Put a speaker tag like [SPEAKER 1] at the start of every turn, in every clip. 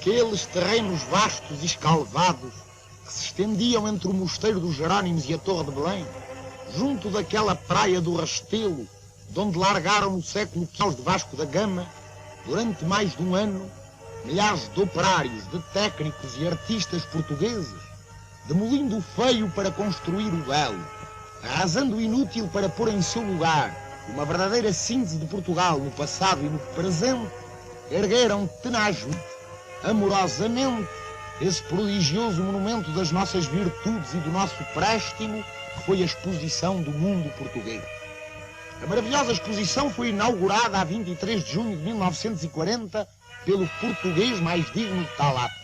[SPEAKER 1] Aqueles terrenos vastos e escalvados que se estendiam entre o Mosteiro dos Jerónimos e a Torre de Belém, junto daquela praia do Restelo, de onde largaram no século XV de Vasco da Gama, durante mais de um ano, milhares de operários, de técnicos e artistas portugueses, demolindo o feio para construir o belo, arrasando o inútil para pôr em seu lugar uma verdadeira síntese de Portugal no passado e no presente, ergueram tenazmente, amorosamente, esse prodigioso monumento das nossas virtudes e do nosso préstimo, que foi a exposição do mundo português. A maravilhosa exposição foi inaugurada a 23 de junho de 1940 pelo português mais digno de tal ato,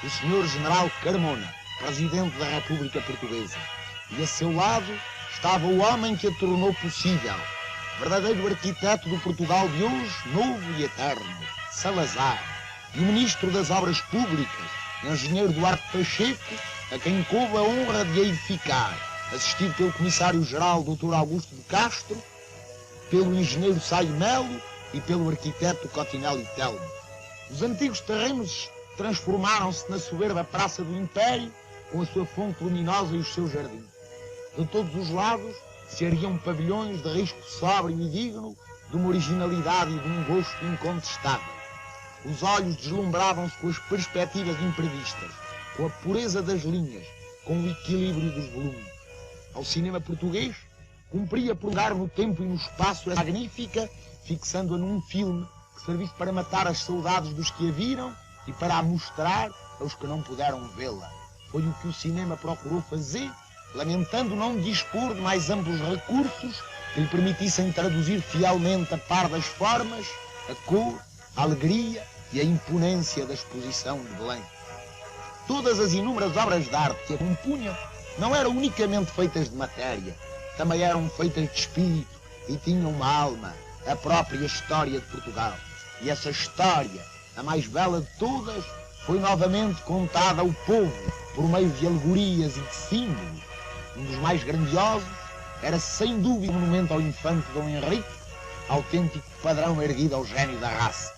[SPEAKER 1] o Sr. General Carmona, Presidente da República Portuguesa. E a seu lado estava o homem que a tornou possível, verdadeiro arquiteto do Portugal de hoje, novo e eterno, Salazar, e o Ministro das Obras Públicas, Engenheiro Duarte Pacheco, a quem coube a honra de a edificar, assistido pelo Comissário-Geral Dr. Augusto de Castro, pelo Engenheiro Saio Melo e pelo Arquiteto Cotinelli Telmo. Os antigos terrenos transformaram-se na soberba Praça do Império, com a sua fonte luminosa e os seus jardins. De todos os lados se erguiam pavilhões de risco sóbrio e digno, de uma originalidade e de um gosto incontestável. Os olhos deslumbravam-se com as perspectivas imprevistas, com a pureza das linhas, com o equilíbrio dos volumes. Ao cinema português, cumpria prolongar no tempo e no espaço essa magnífica, fixando-a num filme que servisse para matar as saudades dos que a viram e para a mostrar aos que não puderam vê-la. Foi o que o cinema procurou fazer, lamentando não dispor de mais amplos recursos que lhe permitissem traduzir fielmente a par das formas, a cor, a alegria e a imponência da exposição de Belém. Todas as inúmeras obras de arte que a compunham não eram unicamente feitas de matéria, também eram feitas de espírito e tinham uma alma, a própria história de Portugal. E essa história, a mais bela de todas, foi novamente contada ao povo por meio de alegorias e de símbolos. Um dos mais grandiosos era sem dúvida o monumento ao infante Dom Henrique, autêntico padrão erguido ao gênio da raça.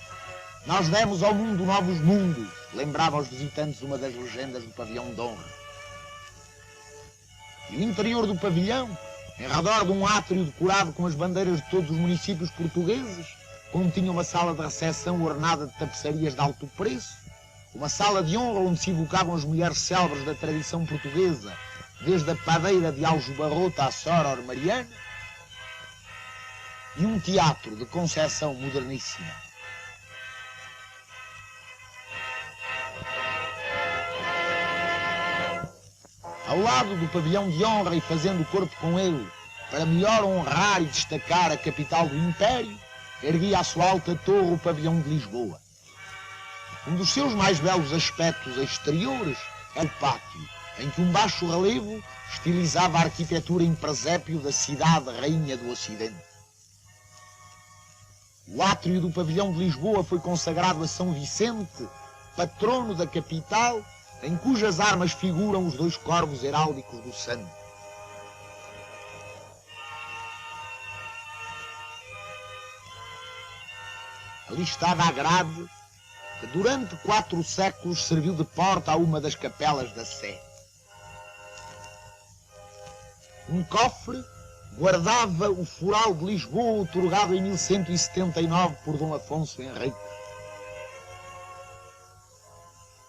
[SPEAKER 1] Nós demos ao mundo novos mundos, lembrava aos visitantes uma das legendas do pavilhão de honra. E o interior do pavilhão, em redor de um átrio decorado com as bandeiras de todos os municípios portugueses, continha uma sala de recepção ornada de tapeçarias de alto preço, uma sala de honra onde se evocavam as mulheres célebres da tradição portuguesa, desde a padeira de Aljubarrota à Soror Mariana, e um teatro de concepção moderníssima. Ao lado do pavilhão de honra e fazendo corpo com ele, para melhor honrar e destacar a capital do Império, erguia à sua alta torre o pavilhão de Lisboa. Um dos seus mais belos aspectos exteriores é o pátio, em que um baixo relevo estilizava a arquitetura em presépio da cidade rainha do Ocidente. O átrio do pavilhão de Lisboa foi consagrado a São Vicente, patrono da capital, em cujas armas figuram os dois corvos heráldicos do santo. Ali estava a grade que durante 4 séculos serviu de porta a uma das capelas da Sé. Um cofre guardava o foral de Lisboa, outorgado em 1179 por Dom Afonso Henriques.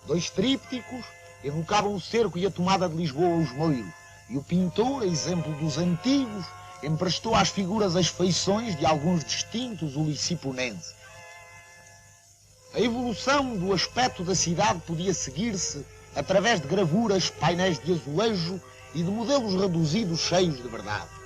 [SPEAKER 1] 2 trípticos evocavam o cerco e a tomada de Lisboa aos moiros, e o pintor, a exemplo dos antigos, emprestou às figuras as feições de alguns distintos uliciponenses. A evolução do aspecto da cidade podia seguir-se através de gravuras, painéis de azulejo e de modelos reduzidos cheios de verdade.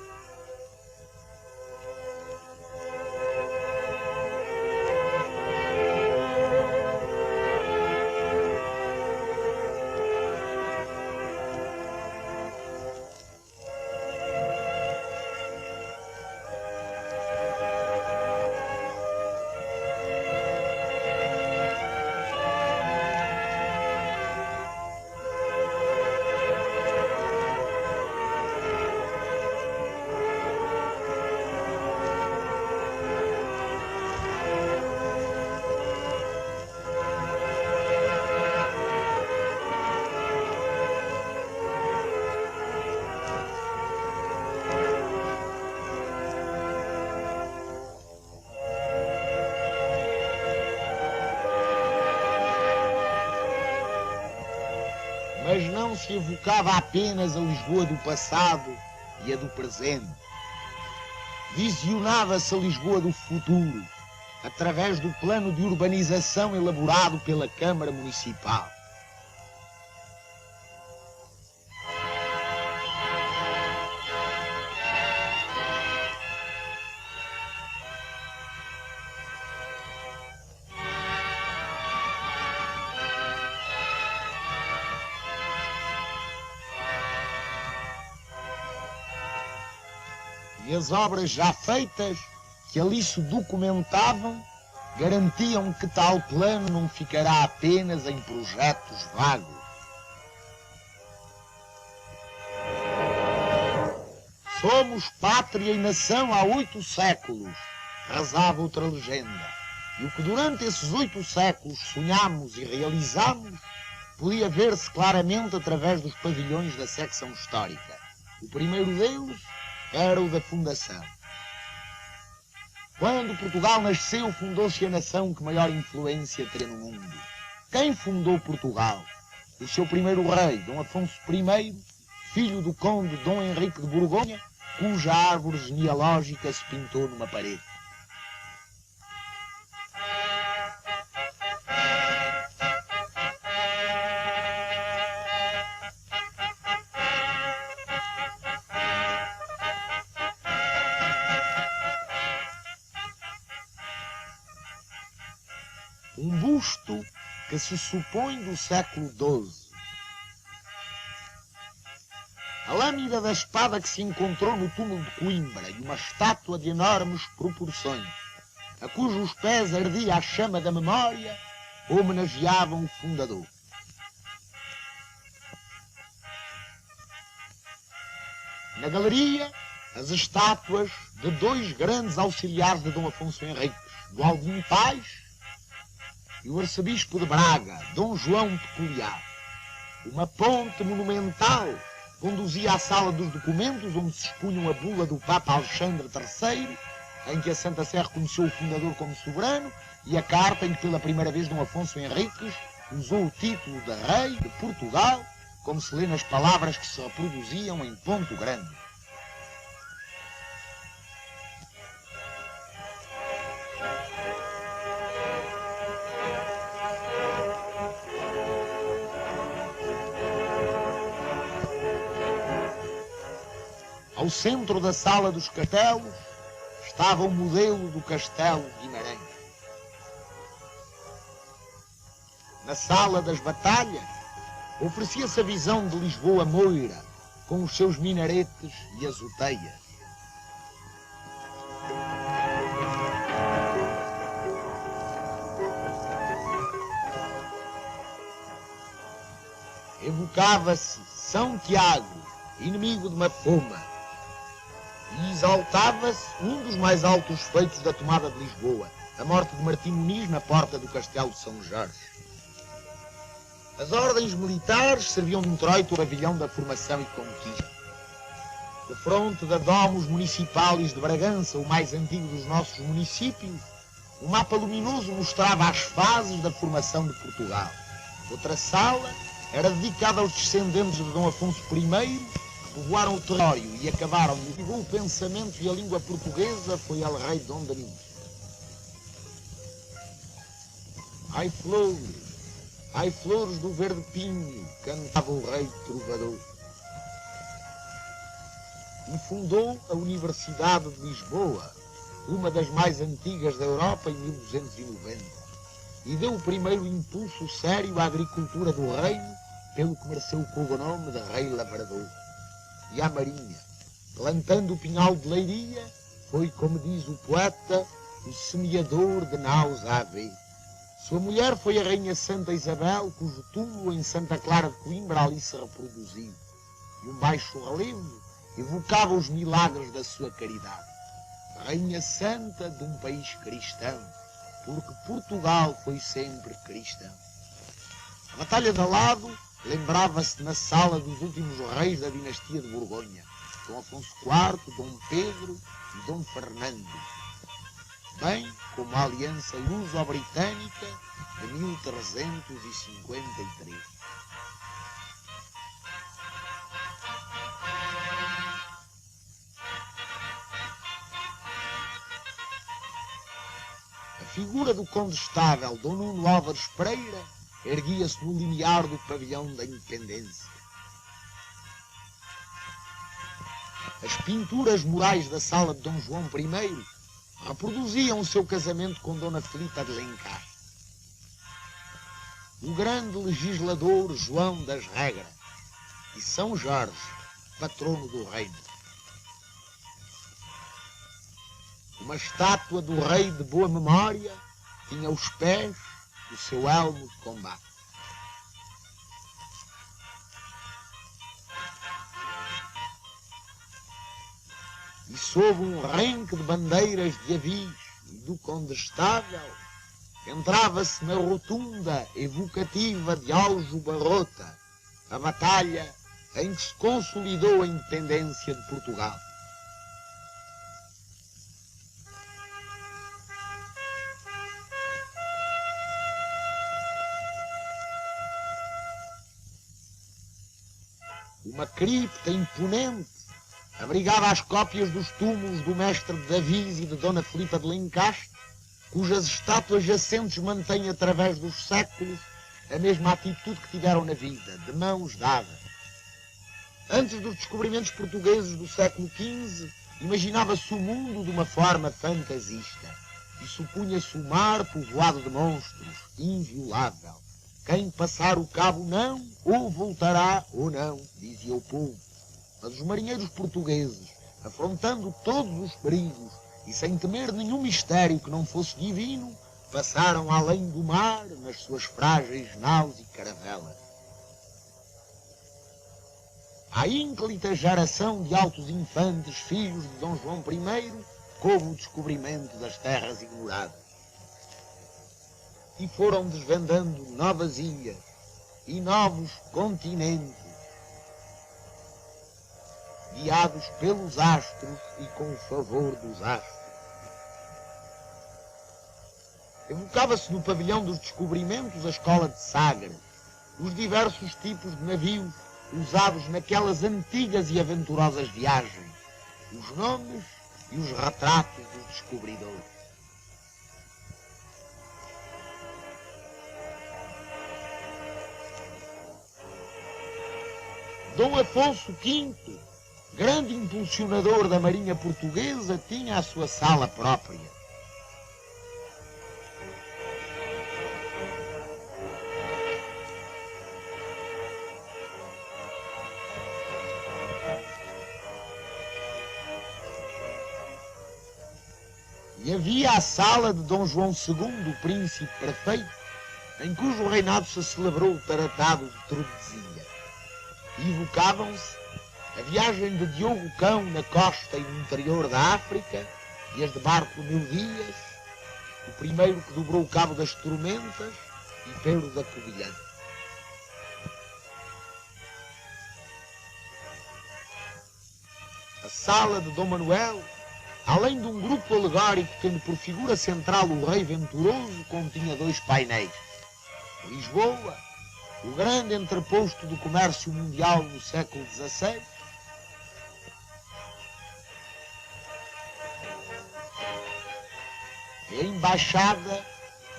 [SPEAKER 1] mas não se evocava apenas a Lisboa do passado e a do presente. Visionava-se a Lisboa do futuro, através do plano de urbanização elaborado pela Câmara Municipal. E as obras já feitas, que ali se documentavam, garantiam que tal plano não ficará apenas em projetos vagos. Somos pátria e nação há 8 séculos, rezava outra legenda. E o que durante esses 8 séculos sonhamos e realizamos, podia ver-se claramente através dos pavilhões da secção histórica. O primeiro deles era o da fundação. Quando Portugal nasceu, fundou-se a nação que maior influência teria no mundo. Quem fundou Portugal? O seu primeiro rei, Dom Afonso I, filho do conde Dom Henrique de Borgonha, cuja árvore genealógica se pintou numa parede. Um busto que se supõe do século XII. A lâmina da espada que se encontrou no túmulo de Coimbra e uma estátua de enormes proporções, a cujos pés ardia a chama da memória, homenageavam o fundador. Na galeria, as estátuas de 2 grandes auxiliares de Dom Afonso Henriques, do Aldim Pais e o arcebispo de Braga, Dom João Peculiar. Uma ponte monumental conduzia à sala dos documentos, onde se expunham a bula do Papa Alexandre III, em que a Santa Sé reconheceu o fundador como soberano, e a carta em que pela primeira vez Dom Afonso Henriques usou o título de Rei de Portugal, como se lê nas palavras que se reproduziam em ponto grande. Ao centro da sala dos castelos estava o modelo do Castelo de Guimarães. Na sala das batalhas oferecia-se a visão de Lisboa Moira, com os seus minaretes e azoteias. Evocava-se São Tiago, inimigo de Mafoma, e exaltava-se um dos mais altos feitos da tomada de Lisboa, a morte de Martim Muniz na porta do Castelo de São Jorge. As ordens militares serviam de introito ao pavilhão da formação e conquista. De fronte da Domus Municipalis de Bragança, o mais antigo dos nossos municípios, um mapa luminoso mostrava as fases da formação de Portugal. Outra sala era dedicada aos descendentes de Dom Afonso I, povoaram o território e acabaram de o pensamento e a língua portuguesa foi El Rei Dom Danilo. Ai flores do verde pinho, cantava o rei trovador. E fundou a Universidade de Lisboa, uma das mais antigas da Europa, em 1290. E deu o primeiro impulso sério à agricultura do reino, pelo que mereceu o cognome de Rei Lavrador. E à marinha, plantando o pinhal de Leiria, foi, como diz o poeta, o semeador de naus à ave. Sua mulher foi a Rainha Santa Isabel, cujo túmulo em Santa Clara de Coimbra ali se reproduziu. E um baixo relevo evocava os milagres da sua caridade. Rainha Santa de um país cristão, porque Portugal foi sempre cristão. A Batalha de Alado lembrava-se na sala dos últimos reis da dinastia de Borgonha, Dom Afonso IV, Dom Pedro e Dom Fernando, bem como a aliança luso-britânica de 1353. figura do condestável Dom Nuno Álvares Pereira erguia-se no limiar do pavilhão da Independência. As pinturas murais da sala de Dom João I reproduziam o seu casamento com Dona Filipa de Lencastre. O grande legislador João das Regras e São Jorge, patrono do reino. Uma estátua do rei de boa memória tinha aos pés o seu elmo de combate. E sob um renque de bandeiras de avis e do condestável, entrava-se na rotunda evocativa de Aljubarrota, a batalha em que se consolidou a independência de Portugal. Uma cripta imponente abrigava as cópias dos túmulos do mestre Davis e de Dona Filipa de Lencastre, cujas estátuas jacentes mantêm através dos séculos a mesma atitude que tiveram na vida, de mãos dadas. Antes dos descobrimentos portugueses do século XV, imaginava-se o mundo de uma forma fantasista e supunha-se o mar povoado de monstros, inviolável. Quem passar o cabo não, ou voltará ou não, dizia o povo. Mas os marinheiros portugueses, afrontando todos os perigos e sem temer nenhum mistério que não fosse divino, passaram além do mar nas suas frágeis naus e caravelas. À ínclita geração de altos infantes, filhos de Dom João I, coube o descobrimento das terras ignoradas. E foram desvendando novas ilhas e novos continentes, guiados pelos astros e com o favor dos astros. Evocava-se no pavilhão dos descobrimentos a escola de Sagres, os diversos tipos de navios usados naquelas antigas e aventurosas viagens, os nomes e os retratos dos descobridores. Dom Afonso V, grande impulsionador da marinha portuguesa, tinha a sua sala própria. E havia a sala de Dom João II, o príncipe prefeito, em cujo reinado se celebrou o Tratado de Tordesilhas. E evocavam-se a viagem de Diogo Cão na costa e no interior da África e as de Bartolomeu Dias, o primeiro que dobrou o Cabo das Tormentas, e Pedro da Covilhã. A sala de Dom Manuel, além de um grupo alegórico tendo por figura central o rei venturoso, continha dois painéis. Lisboa, o grande entreposto do comércio mundial no século XVI, e a embaixada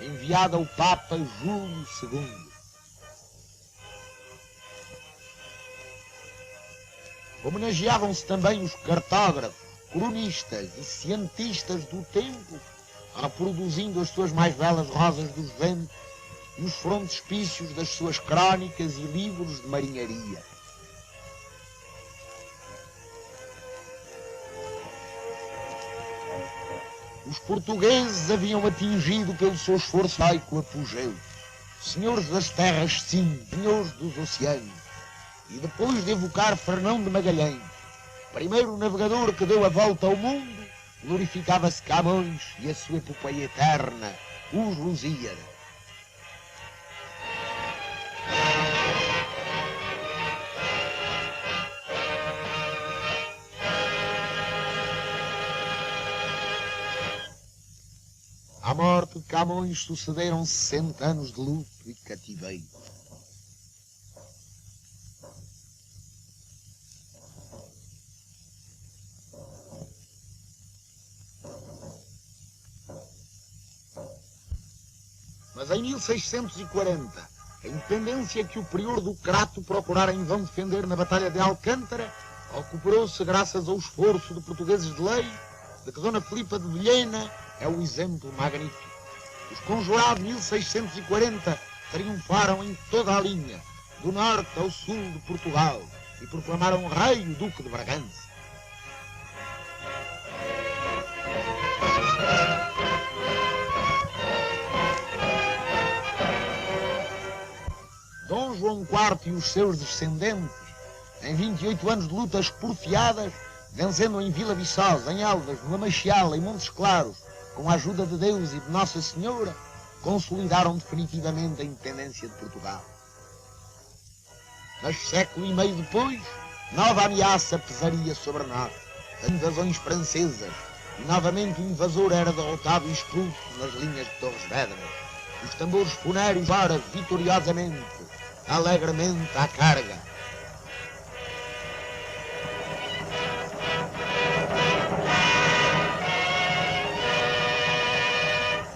[SPEAKER 1] enviada ao Papa Júlio II. Homenageavam-se também os cartógrafos, cronistas e cientistas do tempo, reproduzindo as suas mais belas rosas dos ventos e os frontispícios das suas crónicas e livros de marinharia. Os portugueses haviam atingido pelo seu esforço heroico apogeu, senhores das terras sim, senhores dos oceanos, e depois de evocar Fernão de Magalhães, primeiro navegador que deu a volta ao mundo, glorificava-se Camões e a sua epopeia eterna, os Lusíadas. À morte de Camões sucederam 60 anos de luto e cativeiro. Mas em 1640, a independência que o prior do Crato procurara em vão defender na Batalha de Alcântara, recuperou-se graças ao esforço de portugueses de lei, de que Dona Filipa de Vilhena é o exemplo magnífico. Os conjurados de 1640 triunfaram em toda a linha, do norte ao sul de Portugal, e proclamaram rei o Duque de Bragança. Dom João IV e os seus descendentes, em 28 anos de lutas porfiadas, vencendo em Vila Viçosa, em Elvas, no Lamachial, em Montes Claros, com a ajuda de Deus e de Nossa Senhora, consolidaram definitivamente a independência de Portugal. Mas século e meio depois, nova ameaça pesaria sobre nós, as invasões francesas, e novamente o invasor era derrotado e expulso nas linhas de Torres Vedras. Os tambores funéreos para vitoriosamente, alegremente à carga.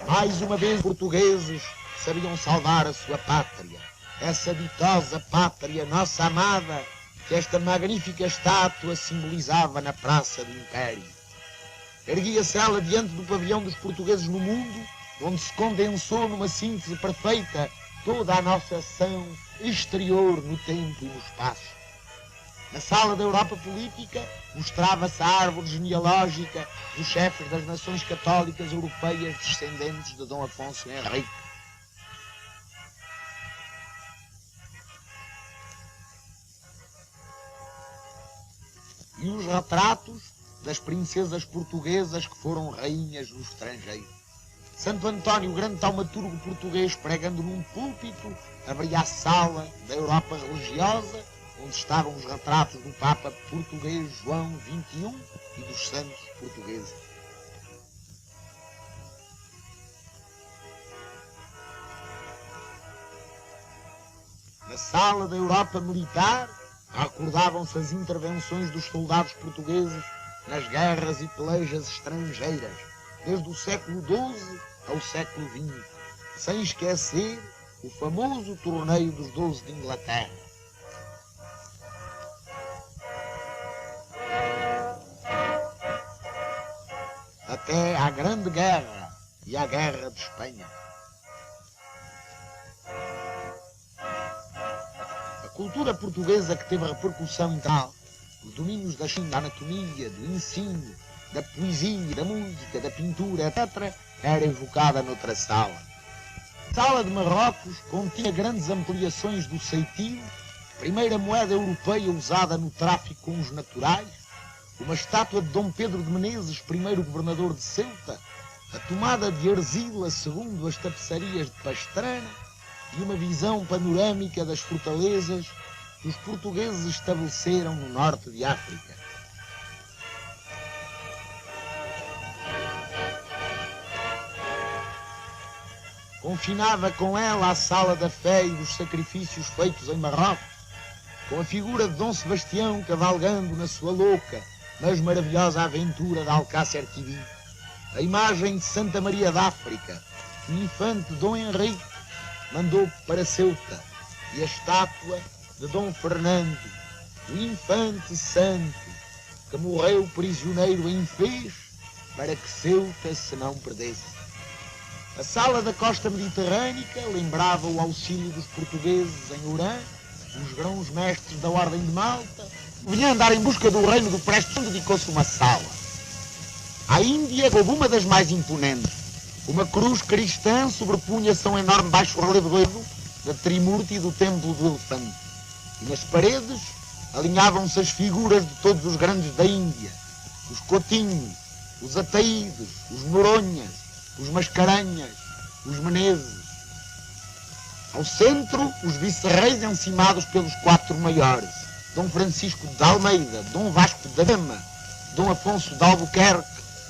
[SPEAKER 1] Mais uma vez, portugueses sabiam salvar a sua pátria, essa ditosa pátria, nossa amada, que esta magnífica estátua simbolizava na Praça do Império. Erguia-se ela diante do pavilhão dos portugueses no mundo, onde se condensou numa síntese perfeita toda a nossa ação exterior no tempo e no espaço. Na sala da Europa política mostrava-se a árvore genealógica dos chefes das nações católicas europeias descendentes de Dom Afonso Henrique. E os retratos das princesas portuguesas que foram rainhas no estrangeiro. Santo António, o grande taumaturgo português, pregando num púlpito, abria a sala da Europa religiosa, onde estavam os retratos do Papa português João XXI e dos santos portugueses. Na sala da Europa militar, recordavam-se as intervenções dos soldados portugueses nas guerras e pelejas estrangeiras, desde o século XII ao século XX, sem esquecer o famoso torneio dos 12 de Inglaterra. Até à Grande Guerra e à Guerra de Espanha. A cultura portuguesa, que teve repercussão tal, os domínios da anatomia, do ensino, da poesia, da música, da pintura, etc., era evocada noutra sala. A sala de Marrocos continha grandes ampliações do ceitil, primeira moeda europeia usada no tráfico com os naturais, uma estátua de Dom Pedro de Menezes, primeiro governador de Ceuta, a tomada de Arzila, segundo as tapeçarias de Pastrana, e uma visão panorâmica das fortalezas que os portugueses estabeleceram no norte de África. Confinava com ela a sala da fé e dos sacrifícios feitos em Marrocos, com a figura de Dom Sebastião cavalgando na sua louca, mas maravilhosa aventura de Alcácer Quibir, a imagem de Santa Maria da África, que o infante Dom Henrique mandou para Ceuta, e a estátua de Dom Fernando, o infante santo, que morreu prisioneiro em Fez, para que Ceuta se não perdesse. A sala da costa mediterrânica lembrava o auxílio dos portugueses em Urã, os grãos-mestres da Ordem de Malta. Vinha andar em busca do reino do Prestes, dedicou-se uma sala. À Índia houve uma das mais imponentes. Uma cruz cristã sobrepunha-se a um enorme baixo relevo da Trimurti do Templo do Elefante. E nas paredes alinhavam-se as figuras de todos os grandes da Índia. Os Cotinhos, os Ataídes, os Noronhas, os Mascarenhas, os Menezes. Ao centro, os vice-reis encimados pelos quatro maiores: Dom Francisco de Almeida, Dom Vasco da Gama, Dom Afonso de Albuquerque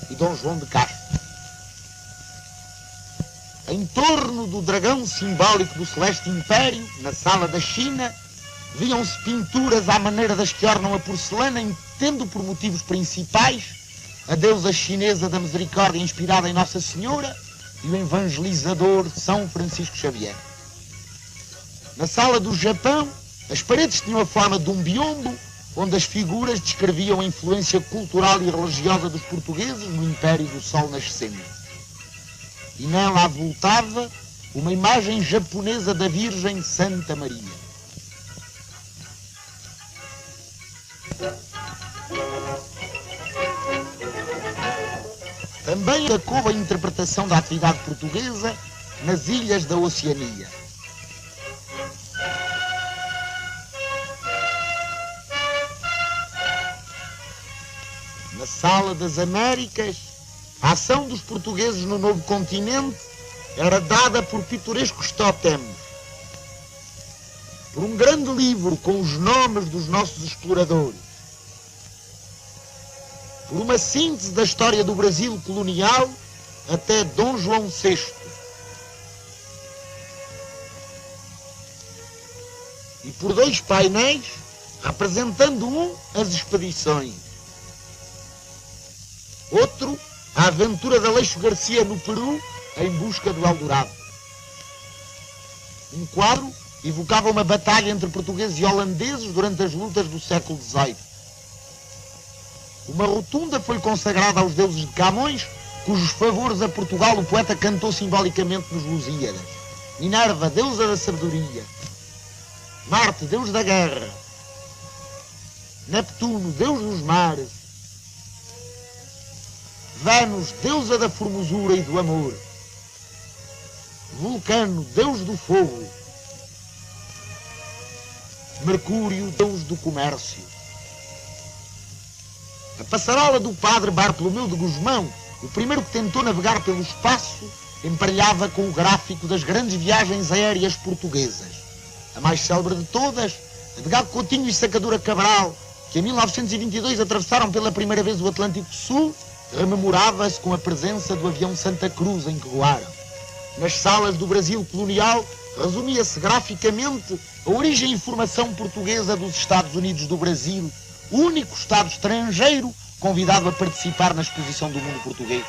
[SPEAKER 1] e Dom João de Castro. Em torno do dragão simbólico do Celeste Império, na sala da China, viam-se pinturas à maneira das que ornam a porcelana, tendo por motivos principais a deusa chinesa da misericórdia inspirada em Nossa Senhora, e o evangelizador São Francisco Xavier. Na sala do Japão, as paredes tinham a forma de um biombo, onde as figuras descreviam a influência cultural e religiosa dos portugueses no Império do Sol Nascente. E nela avultava uma imagem japonesa da Virgem Santa Maria. Também destacou a interpretação da atividade portuguesa nas ilhas da Oceania. Na Sala das Américas, a ação dos portugueses no novo continente era dada por pitorescos tótems, por um grande livro com os nomes dos nossos exploradores, por uma síntese da história do Brasil colonial até Dom João VI. E por dois painéis, representando um as expedições, outro a aventura de Aleixo Garcia no Peru em busca do Eldorado. Um quadro evocava uma batalha entre portugueses e holandeses durante as lutas do século XVIII. Uma rotunda foi consagrada aos deuses de Camões, cujos favores a Portugal o poeta cantou simbolicamente nos Lusíadas. Minerva, deusa da sabedoria. Marte, deus da guerra. Neptuno, deus dos mares. Vênus, deusa da formosura e do amor. Vulcano, deus do fogo. Mercúrio, deus do comércio. A passarela do padre Bartolomeu de Gusmão, o primeiro que tentou navegar pelo espaço, emparelhava com o gráfico das grandes viagens aéreas portuguesas. A mais célebre de todas, a de Gago Coutinho e Sacadura Cabral, que em 1922 atravessaram pela primeira vez o Atlântico Sul, rememorava-se com a presença do avião Santa Cruz em que voaram. Nas salas do Brasil colonial, resumia-se graficamente a origem e formação portuguesa dos Estados Unidos do Brasil, o único Estado estrangeiro convidado a participar na exposição do mundo português.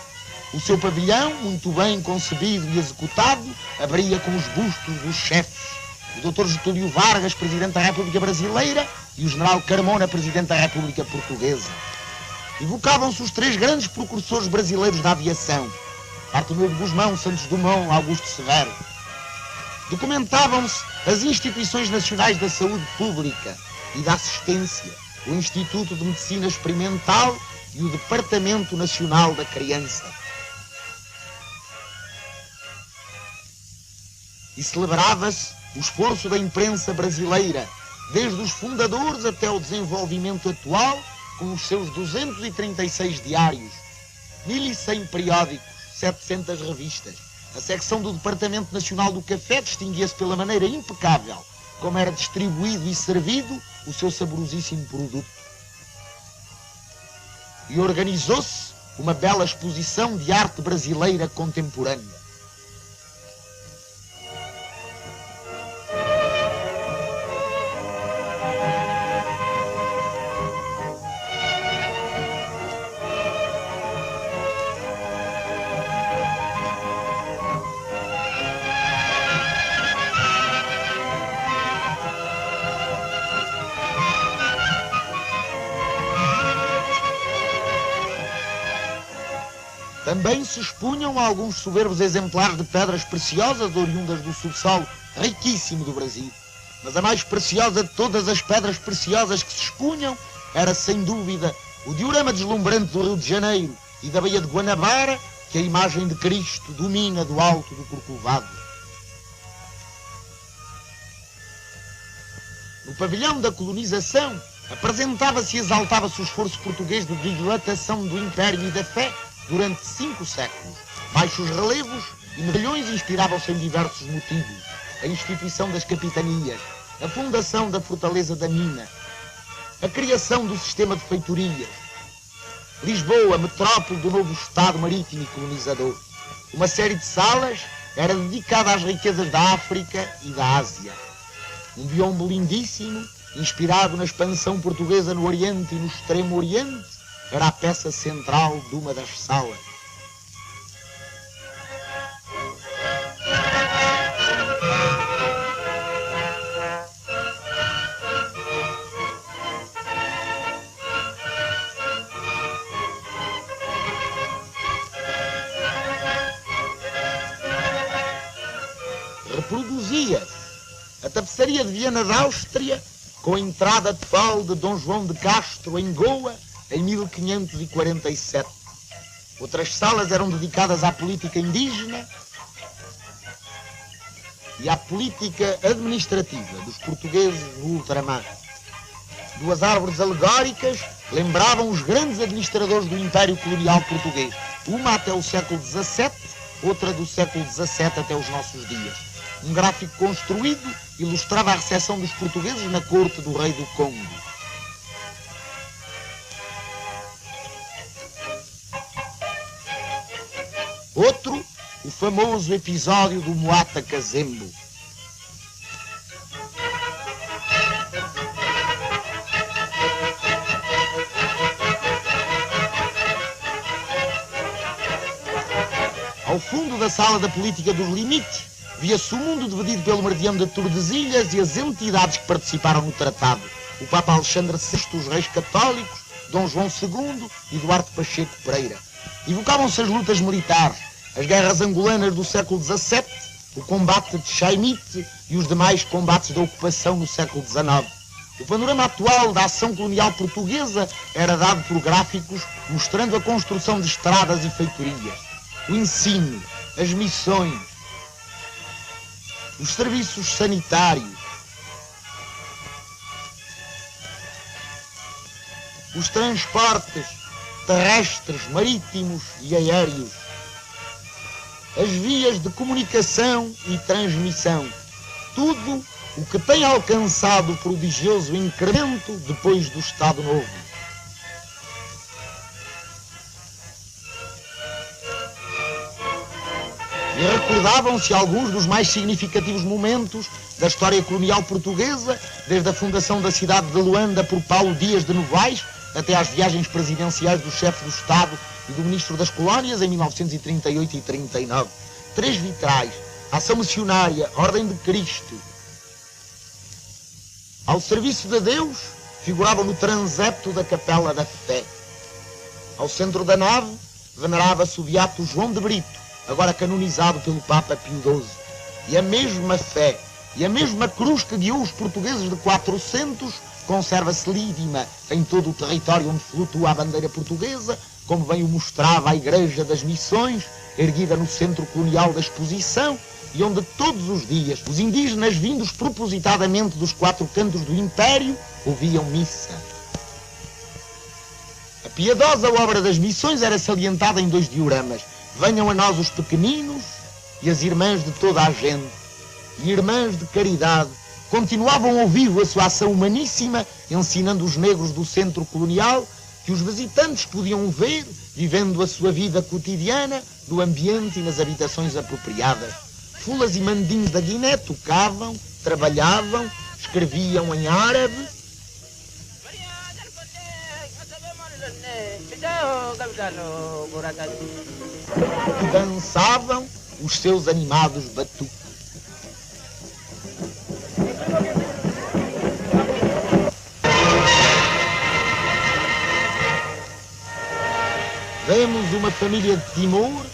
[SPEAKER 1] O seu pavilhão, muito bem concebido e executado, abria com os bustos dos chefes, o Dr. Getúlio Vargas, Presidente da República Brasileira, e o General Carmona, Presidente da República Portuguesa. Evocavam-se os três grandes precursores brasileiros da aviação, Bartolomeu de Gusmão, Santos Dumont, Augusto Severo. Documentavam-se as instituições nacionais da saúde pública e da assistência, o Instituto de Medicina Experimental e o Departamento Nacional da Criança. E celebrava-se o esforço da imprensa brasileira, desde os fundadores até o desenvolvimento atual, com os seus 236 diários, 1.100 periódicos, 700 revistas. A secção do Departamento Nacional do Café distinguia-se pela maneira impecável como era distribuído e servido o seu saborosíssimo produto. E organizou-se uma bela exposição de arte brasileira contemporânea. Também se expunham alguns soberbos exemplares de pedras preciosas oriundas do subsolo riquíssimo do Brasil. Mas a mais preciosa de todas as pedras preciosas que se expunham era, sem dúvida, o diorama deslumbrante do Rio de Janeiro e da Baía de Guanabara, que a imagem de Cristo domina do alto do Corcovado. No pavilhão da colonização, apresentava-se e exaltava-se o esforço português de dilatação do Império e da fé durante 5 séculos. Baixos relevos e medalhões inspiravam-se em diversos motivos. A instituição das capitanias, a fundação da Fortaleza da Mina, a criação do sistema de feitorias, Lisboa, metrópole do novo Estado marítimo e colonizador. Uma série de salas era dedicada às riquezas da África e da Ásia. Um biombo lindíssimo, inspirado na expansão portuguesa no Oriente e no Extremo Oriente, era a peça central de uma das salas. reproduzia a tapeçaria de Viena da Áustria com a entrada de pau de Dom João de Castro em Goa em 1547. Outras salas eram dedicadas à política indígena e à política administrativa dos portugueses no ultramar. Duas árvores alegóricas lembravam os grandes administradores do Império Colonial Português, uma até o século XVII, outra do século XVII até os nossos dias. Um gráfico construído ilustrava a recepção dos portugueses na corte do rei do Congo. Outro, o famoso episódio do Moata Kazembo. Ao fundo da sala da política dos limites, via-se o mundo dividido pelo meridiano de Tordesilhas e as entidades que participaram no tratado. O Papa Alexandre VI, os reis católicos, Dom João II e Duarte Pacheco Pereira. Evocavam-se as lutas militares, as guerras angolanas do século XVII, o combate de Chaimite e os demais combates da ocupação no século XIX. O panorama atual da ação colonial portuguesa era dado por gráficos mostrando a construção de estradas e feitorias, o ensino, as missões, os serviços sanitários, os transportes terrestres, marítimos e aéreos, as vias de comunicação e transmissão, tudo o que tem alcançado o prodigioso incremento depois do Estado Novo. E recordavam-se alguns dos mais significativos momentos da história colonial portuguesa, desde a fundação da cidade de Luanda por Paulo Dias de Novaes, até às viagens presidenciais do chefe do Estado e do Ministro das Colónias em 1938 e 39. 3 vitrais, ação missionária, Ordem de Cristo. Ao serviço de Deus, figuravam no transepto da Capela da Fé. Ao centro da nave, venerava-se o beato João de Brito, agora canonizado pelo Papa Pio XII. E a mesma fé, e a mesma cruz que guiou os portugueses de 400, conserva-se lívima em todo o território onde flutua a bandeira portuguesa, como bem o mostrava a Igreja das Missões, erguida no centro colonial da exposição, e onde todos os dias os indígenas vindos propositadamente dos 4 cantos do Império ouviam missa. A piedosa obra das missões era salientada em 2 dioramas: venham a nós os pequeninos e as irmãs de toda a gente. E irmãs de caridade continuavam ao vivo a sua ação humaníssima, ensinando os negros do centro colonial que os visitantes podiam ver, vivendo a sua vida cotidiana, no ambiente e nas habitações apropriadas. Fulas e mandins da Guiné tocavam, trabalhavam, escreviam em árabe, e dançavam os seus animados batuques. Vemos uma família de Timor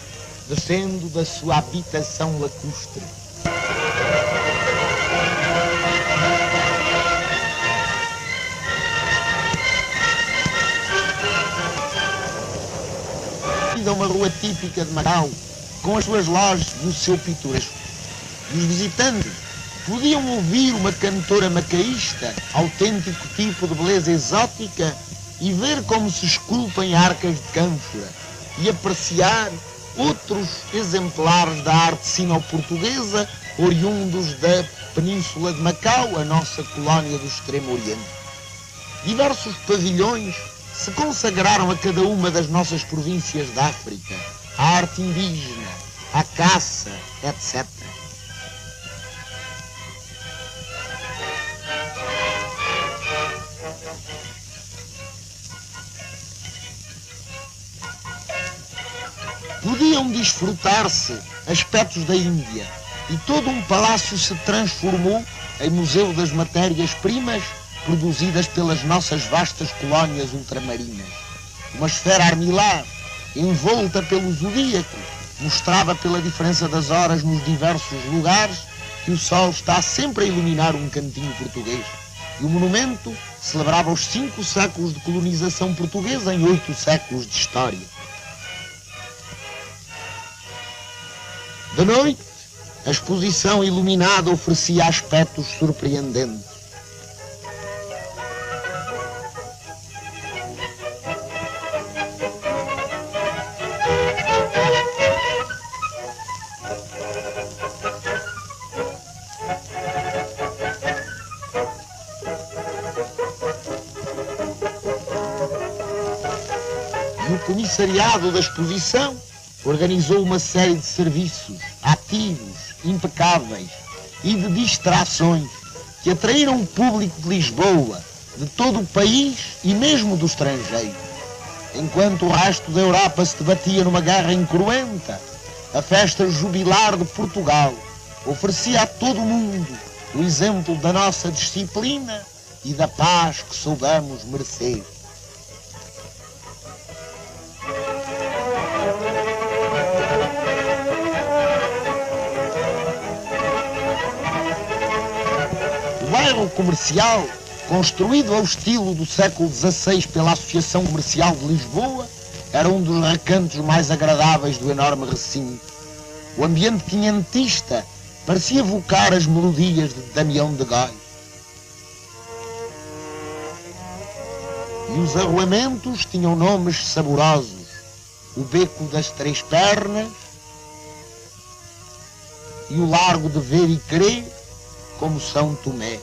[SPEAKER 1] descendo da sua habitação lacustre. Uma rua típica de Macau, com as suas lojas e o seu pitoresco. E os visitantes podiam ouvir uma cantora macaísta, autêntico tipo de beleza exótica, e ver como se esculpem arcas de cânfora, e apreciar outros exemplares da arte sino-portuguesa, oriundos da Península de Macau, a nossa colónia do Extremo Oriente. Diversos pavilhões se consagraram a cada uma das nossas províncias da África, à arte indígena, à caça, etc. Podiam desfrutar-se aspectos da Índia, e todo um palácio se transformou em museu das matérias-primas produzidas pelas nossas vastas colónias ultramarinas. Uma esfera armilar, envolta pelo zodíaco, mostrava pela diferença das horas nos diversos lugares que o sol está sempre a iluminar um cantinho português. E o monumento celebrava os 5 séculos de colonização portuguesa em 8 séculos de história. De noite, a exposição iluminada oferecia aspectos surpreendentes. E o comissariado da exposição organizou uma série de serviços ativos, impecáveis e de distrações que atraíram o público de Lisboa, de todo o país e mesmo do estrangeiro. Enquanto o resto da Europa se debatia numa guerra incruenta, a festa jubilar de Portugal oferecia a todo o mundo o exemplo da nossa disciplina e da paz que soubemos merecer. O bairro comercial, construído ao estilo do século XVI pela Associação Comercial de Lisboa, era um dos recantos mais agradáveis do enorme recinto. O ambiente quinhentista parecia evocar as melodias de Damião de Góis. E os arruamentos tinham nomes saborosos: o Beco das Três Pernas e o Largo de Ver e Crer, como São Tomé.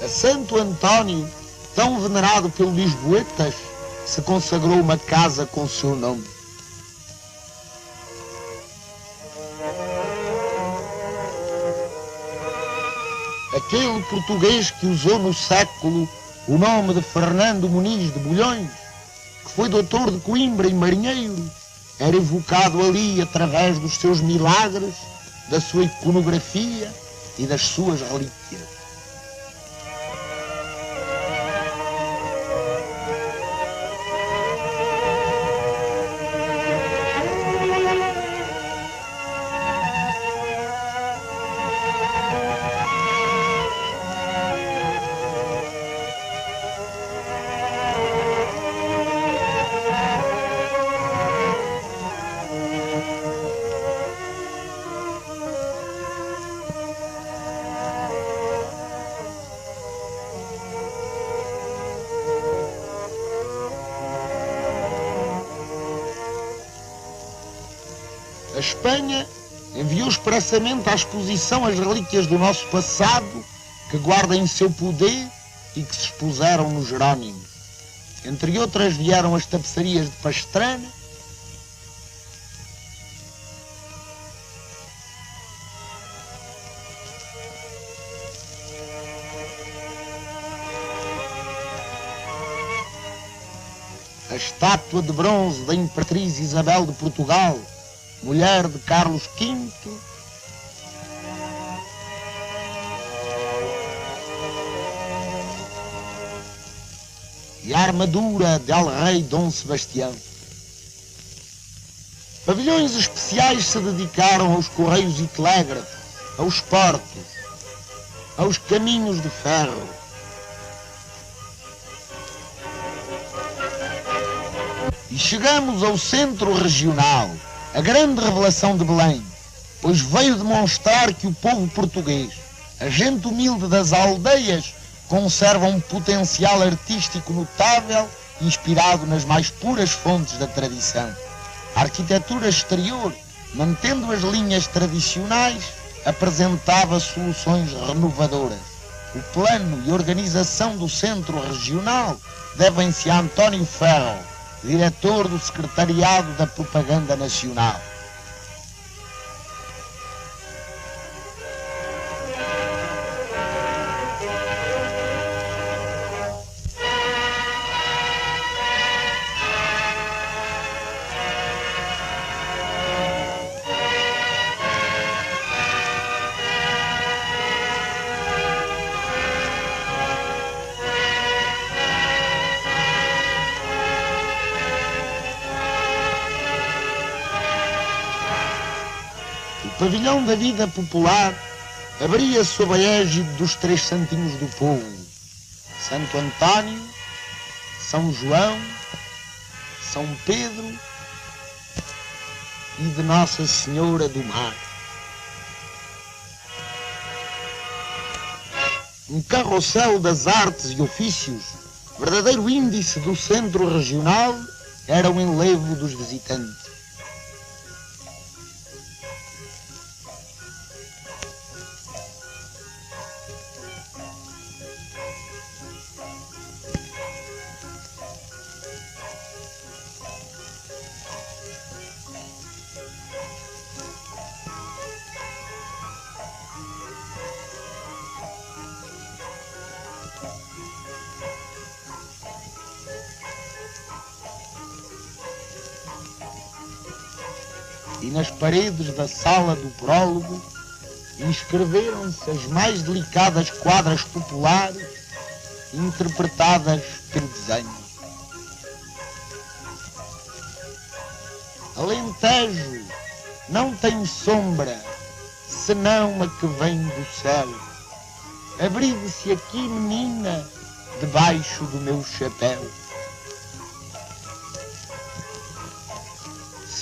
[SPEAKER 1] A Santo António, tão venerado pelos lisboetas, se consagrou uma casa com seu nome. Aquele português que usou no século o nome de Fernando Muniz de Bulhões, que foi doutor de Coimbra e marinheiro, era evocado ali através dos seus milagres, da sua iconografia e das suas relíquias. A Espanha enviou expressamente à exposição as relíquias do nosso passado que guarda em seu poder e que se expuseram nos Jerónimos. Entre outras vieram as tapeçarias de Pastrana, a estátua de bronze da Imperatriz Isabel de Portugal, mulher de Carlos V, e a armadura de El-Rei Dom Sebastião. Pavilhões especiais se dedicaram aos correios e telégrafos, aos portos, aos caminhos de ferro. E chegamos ao centro regional, a grande revelação de Belém, pois veio demonstrar que o povo português, a gente humilde das aldeias, conserva um potencial artístico notável, inspirado nas mais puras fontes da tradição. A arquitetura exterior, mantendo as linhas tradicionais, apresentava soluções renovadoras. O plano e organização do centro regional devem-se a António Ferro, diretor do Secretariado da Propaganda Nacional. pavilhão da vida popular abria-se sob a égide dos três santinhos do povo: Santo António, São João, São Pedro e de Nossa Senhora do Mar. Um carrossel das artes e ofícios, verdadeiro índice do centro regional, era o enlevo dos visitantes. E nas paredes da sala do prólogo inscreveram-se as mais delicadas quadras populares interpretadas pelo desenho. Alentejo não tem sombra senão a que vem do céu. Abrigue-se aqui, menina, debaixo do meu chapéu.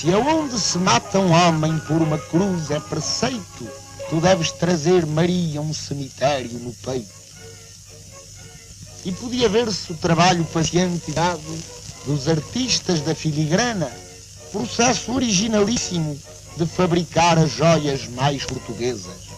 [SPEAKER 1] Se aonde se mata um homem por uma cruz é preceito, tu deves trazer Maria um cemitério no peito. E podia ver-se o trabalho paciente e dado dos artistas da filigrana, processo originalíssimo de fabricar as joias mais portuguesas.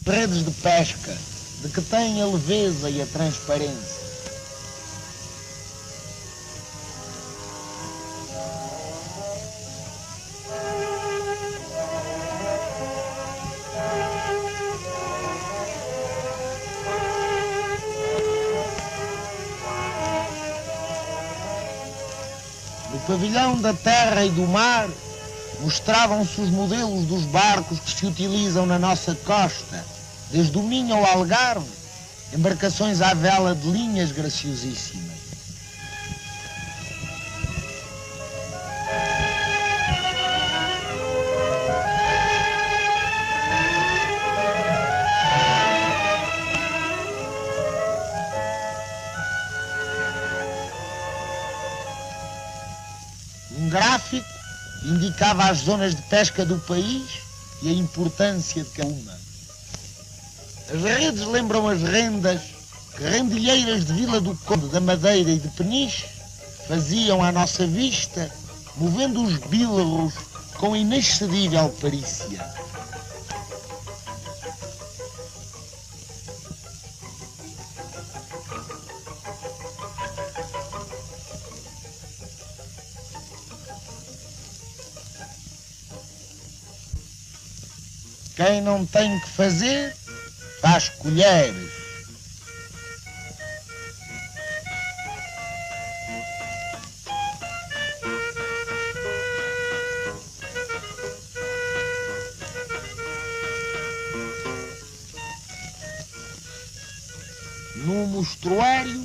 [SPEAKER 1] Redes de pesca, de que têm a leveza e a transparência. No pavilhão da terra e do mar, mostravam-se os modelos dos barcos que se utilizam na nossa costa, desde o Minho ao Algarve, embarcações à vela de linhas graciosíssimas. Um gráfico indicava as zonas de pesca do país e a importância de cada uma. As redes lembram as rendas que rendilheiras de Vila do Conde, da Madeira e de Peniche faziam à nossa vista, movendo os bílaros com inexcedível perícia. Quem não tem que fazer, faz colheres. No mostruário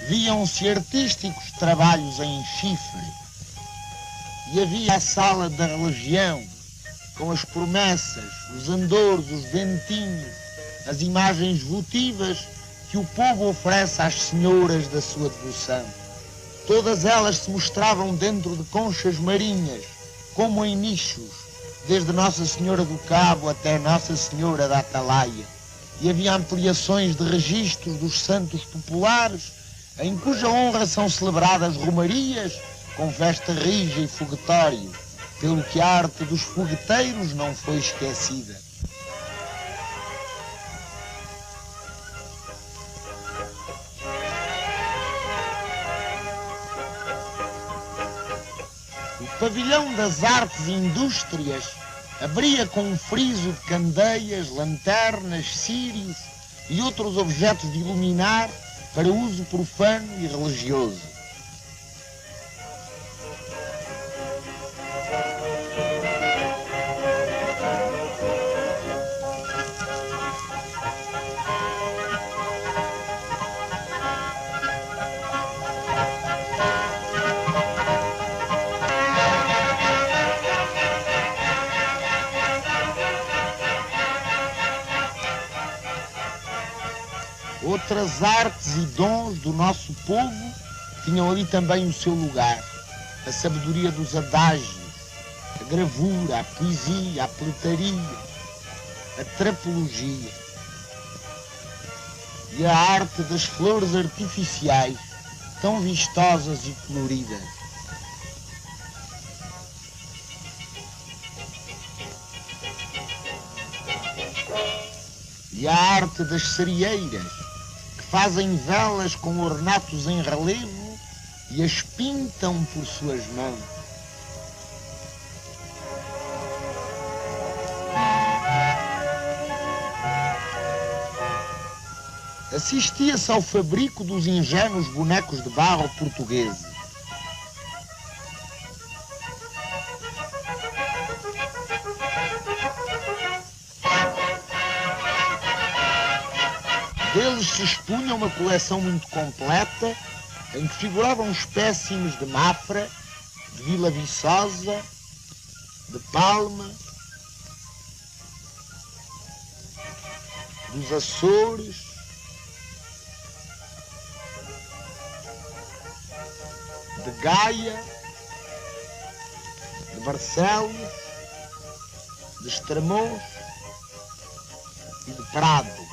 [SPEAKER 1] viam-se artísticos trabalhos em chifre. E havia a sala da religião, com as promessas, os andores, os dentinhos, as imagens votivas que o povo oferece às senhoras da sua devoção. Todas elas se mostravam dentro de conchas marinhas, como em nichos, desde Nossa Senhora do Cabo até Nossa Senhora da Atalaia. E havia ampliações de registros dos santos populares, em cuja honra são celebradas romarias, com festa rija e foguetório, pelo que a arte dos fogueteiros não foi esquecida. O pavilhão das artes e indústrias abria com um friso de candeias, lanternas, círios e outros objetos de iluminar para uso profano e religioso. Outras artes e dons do nosso povo tinham ali também o seu lugar. A sabedoria dos adágios, a gravura, a poesia, a peletaria, a trapologia e a arte das flores artificiais, tão vistosas e coloridas. E a arte das cereeiras, fazem velas com ornatos em relevo e as pintam por suas mãos. Assistia-se ao fabrico dos ingênuos bonecos de barro portugueses. Deles se expunha uma coleção muito completa, em que figuravam espécimes de Mafra, de Vila Viçosa, de Palma, dos Açores, de Gaia, de Barcelos, de Estremoz e de Prado.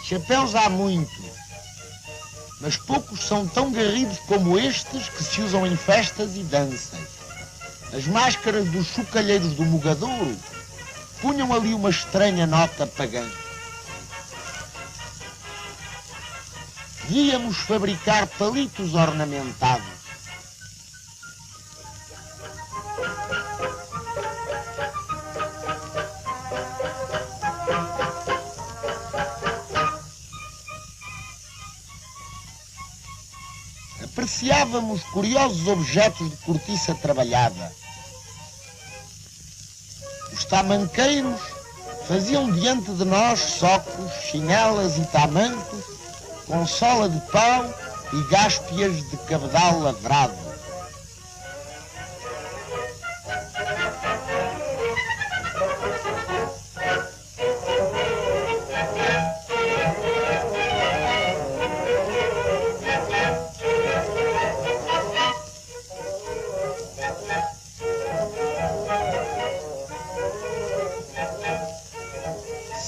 [SPEAKER 1] Chapéus há muitos, mas poucos são tão garridos como estes que se usam em festas e danças. As máscaras dos chocalheiros do Mogadouro punham ali uma estranha nota pagã. Víamos fabricar palitos ornamentados. Apreciávamos curiosos objetos de cortiça trabalhada. Os tamanqueiros faziam diante de nós socos, chinelas e tamancos com sola de pau e gáspias de cabedal lavrado.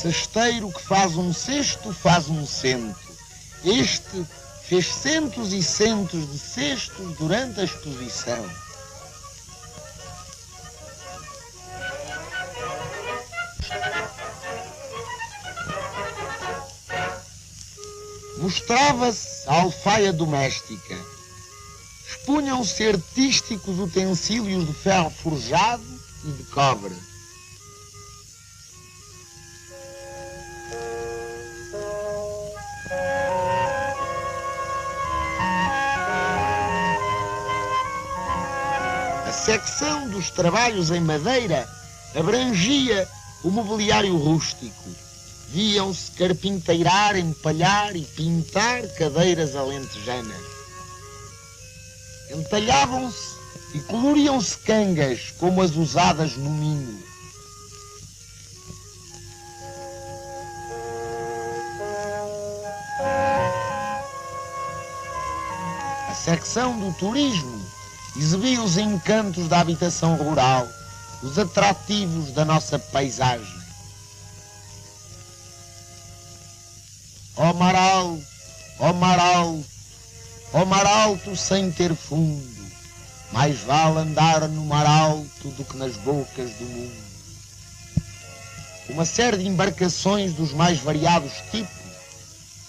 [SPEAKER 1] Cesteiro que faz um cesto, faz um cento. Este fez centos e centos de cestos durante a exposição. Mostrava-se a alfaia doméstica. Expunham-se artísticos utensílios de ferro forjado e de cobre. A secção dos trabalhos em madeira abrangia o mobiliário rústico. Viam-se carpinteirar, empalhar e pintar cadeiras alentejanas. Entalhavam-se e coloriam-se cangas como as usadas no Minho. A secção do turismo exibia os encantos da habitação rural, os atrativos da nossa paisagem. Ó mar alto, ó mar alto, ó mar alto sem ter fundo, mais vale andar no mar alto do que nas bocas do mundo. Uma série de embarcações dos mais variados tipos,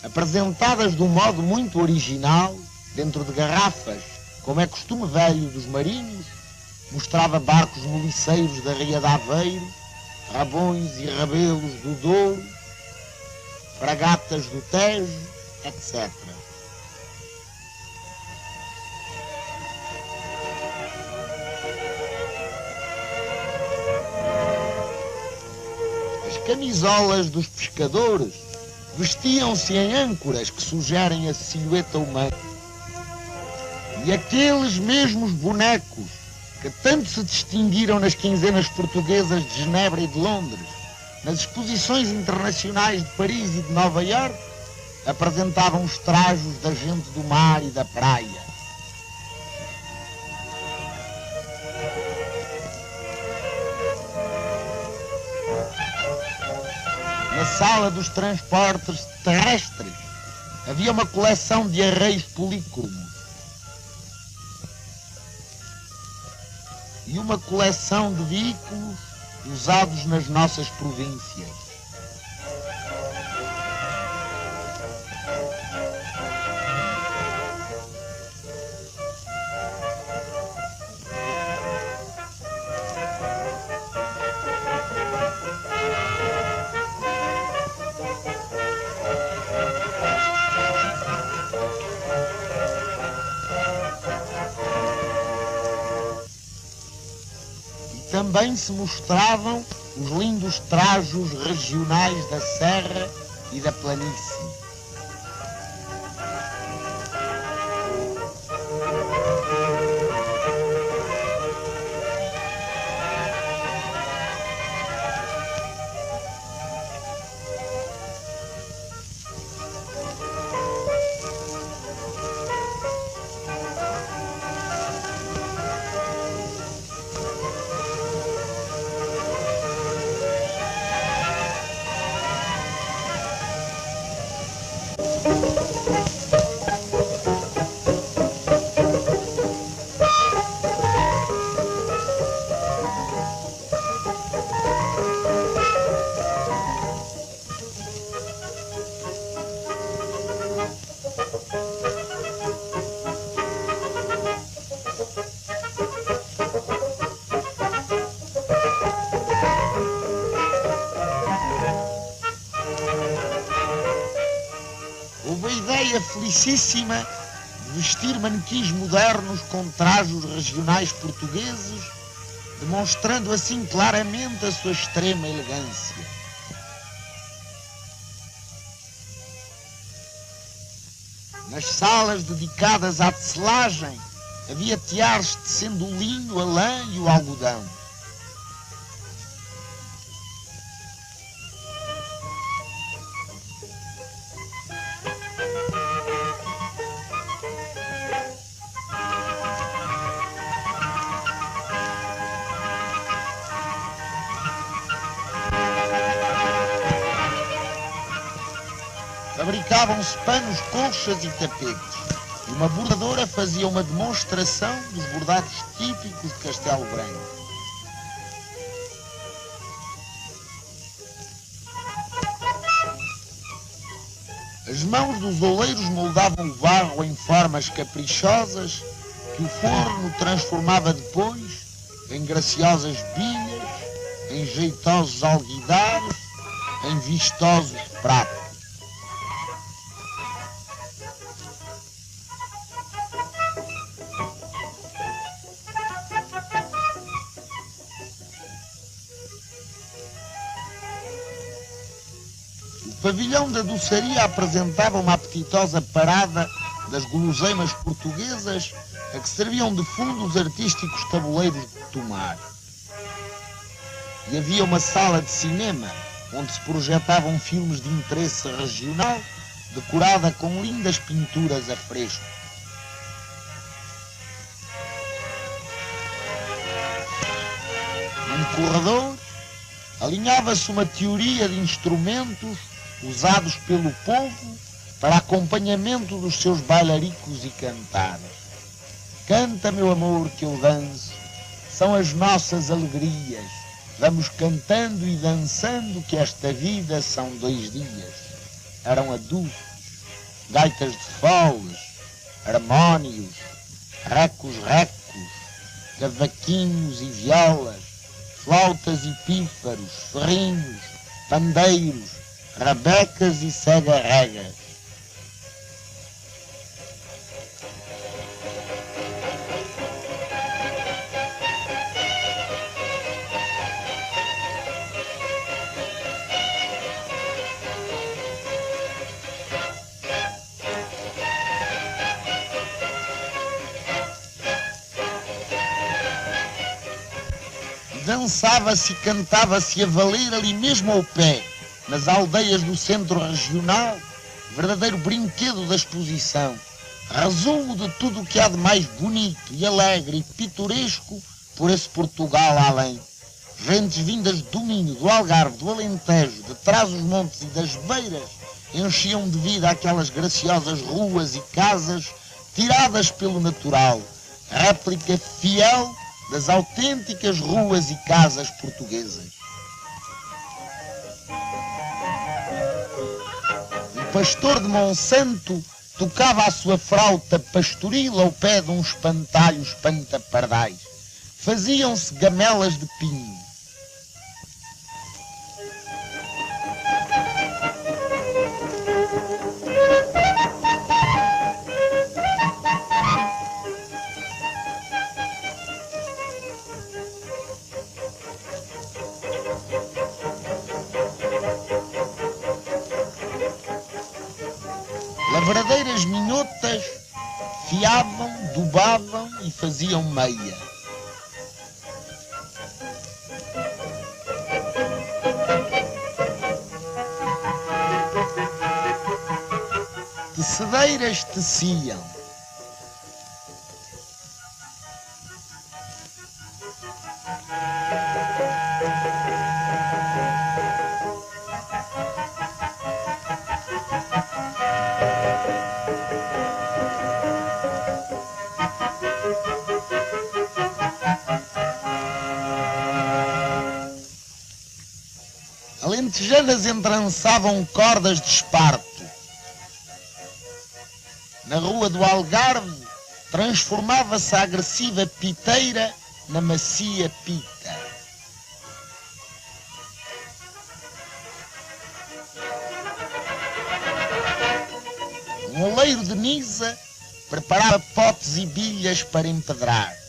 [SPEAKER 1] apresentadas de um modo muito original, dentro de garrafas, como é costume velho dos marinhos, mostrava barcos moliceiros da Ria de Aveiro, rabões e rabelos do Douro, fragatas do Tejo, etc. As camisolas dos pescadores vestiam-se em âncoras que sugerem a silhueta humana. E aqueles mesmos bonecos que tanto se distinguiram nas quinzenas portuguesas de Genebra e de Londres, nas exposições internacionais de Paris e de Nova Iorque, apresentavam os trajos da gente do mar e da praia. Na sala dos transportes terrestres havia uma coleção de arreios polícromos e uma coleção de veículos usados nas nossas províncias. Também se mostravam os lindos trajos regionais da serra e da planície. Houve a ideia felicíssima de vestir manequins modernos com trajos regionais portugueses, demonstrando assim claramente a sua extrema elegância. Nas salas dedicadas à tecelagem havia teares tecendo o linho, a lã e o algodão. Fabricavam-se panos, colchas e tapetes, e uma bordadora fazia uma demonstração dos bordados típicos de Castelo Branco. As mãos dos oleiros moldavam o barro em formas caprichosas que o forno transformava depois em graciosas bilhas, em jeitosos alguidares, em vistosos pratos. O pavilhão da doçaria apresentava uma apetitosa parada das guloseimas portuguesas a que serviam de fundo os artísticos tabuleiros de tomar. E havia uma sala de cinema onde se projetavam filmes de interesse regional, decorada com lindas pinturas a fresco. Num corredor, alinhava-se uma teoria de instrumentos usados pelo povo para acompanhamento dos seus bailaricos e cantares. Canta, meu amor, que eu danço, são as nossas alegrias. Vamos cantando e dançando que esta vida são 2 dias. Eram adultos, gaitas de foles, harmónios, recos, cavaquinhos e violas, flautas e pífaros, ferrinhos, pandeiros, rabecas e cega-regas. Dançava-se e cantava-se a valer ali mesmo ao pé, nas aldeias do centro regional, verdadeiro brinquedo da exposição, resumo de tudo o que há de mais bonito e alegre e pitoresco por esse Portugal além. Gentes vindas do Minho, do Algarve, do Alentejo, de Trás-os-Montes e das Beiras, enchiam de vida aquelas graciosas ruas e casas tiradas pelo natural, réplica fiel das autênticas ruas e casas portuguesas. O pastor de Monsanto tocava a sua flauta pastoril ao pé de um espantalho espanta-pardais. Faziam-se gamelas de pinho. Lavradeiras minhotas fiavam, dobavam e faziam meia. Tecedeiras teciam. Alentejanas entrançavam cordas de esparto. Na rua do Algarve transformava-se a agressiva piteira na macia pita. Um oleiro de Nisa preparava potes e bilhas para empedrar.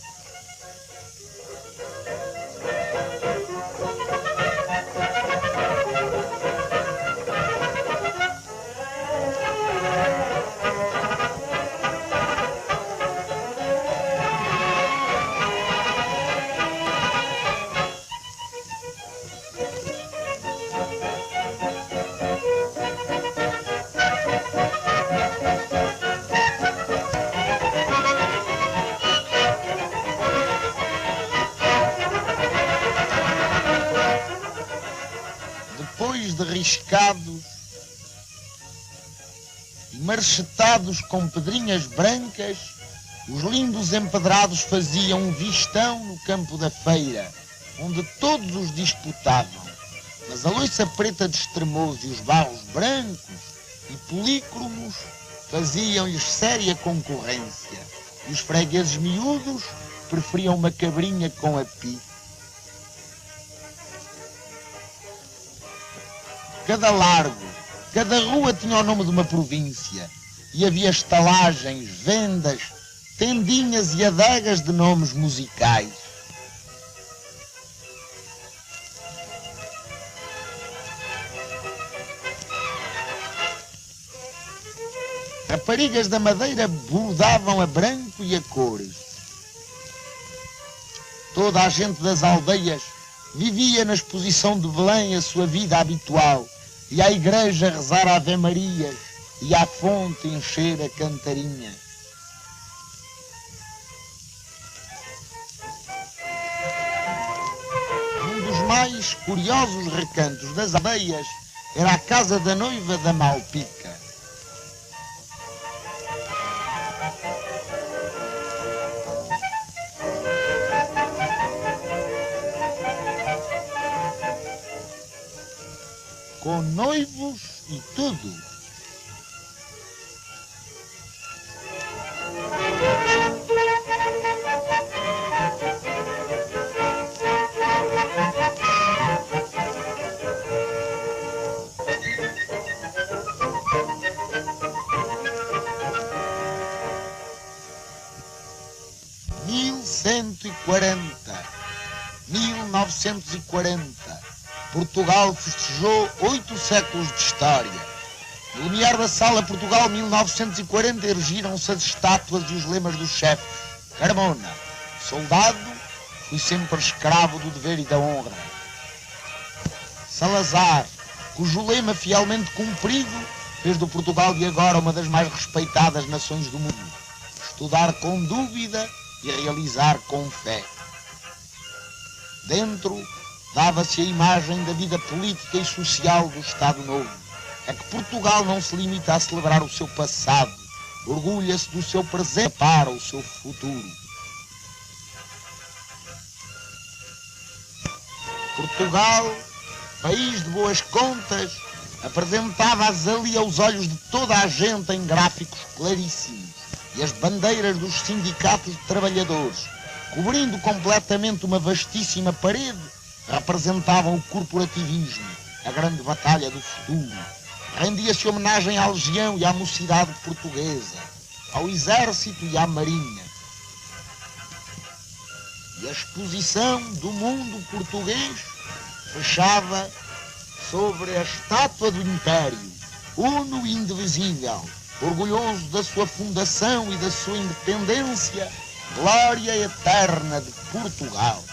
[SPEAKER 1] Depois de riscados e marchetados com pedrinhas brancas, os lindos empedrados faziam um vistão no campo da feira, onde todos os disputavam. Mas a louça preta de Estremoz e os barros brancos e polícromos faziam-lhes séria concorrência, e os fregueses miúdos preferiam uma cabrinha com api. Cada largo, cada rua tinha o nome de uma província, e havia estalagens, vendas, tendinhas e adegas de nomes musicais. raparigas da Madeira bordavam a branco e a cores. Toda a gente das aldeias vivia na exposição de Belém a sua vida habitual, e à igreja rezar ave-marias e à fonte encher a cantarinha. Um dos mais curiosos recantos das aldeias era a casa da noiva da Malpica. Com noivos e tudo. (1940) Portugal festejou 8 séculos de história. No lumiar da Sala Portugal 1940 erigiram-se as estátuas e os lemas dos chefes. Carmona, soldado, fui sempre escravo do dever e da honra. Salazar, cujo lema fielmente cumprido fez do Portugal de agora uma das mais respeitadas nações do mundo. Estudar com dúvida e realizar com fé. Dentro dava-se a imagem da vida política e social do Estado Novo. É que Portugal não se limita a celebrar o seu passado, orgulha-se do seu presente para o seu futuro. Portugal, país de boas contas, apresentava-as ali aos olhos de toda a gente em gráficos claríssimos, e as bandeiras dos sindicatos de trabalhadores, cobrindo completamente uma vastíssima parede, representavam o corporativismo, a grande batalha do futuro. Rendia-se homenagem à legião e à mocidade portuguesa, ao exército e à marinha. E a exposição do mundo português fechava sobre a estátua do Império, uno e indivisível, orgulhoso da sua fundação e da sua independência, glória eterna de Portugal.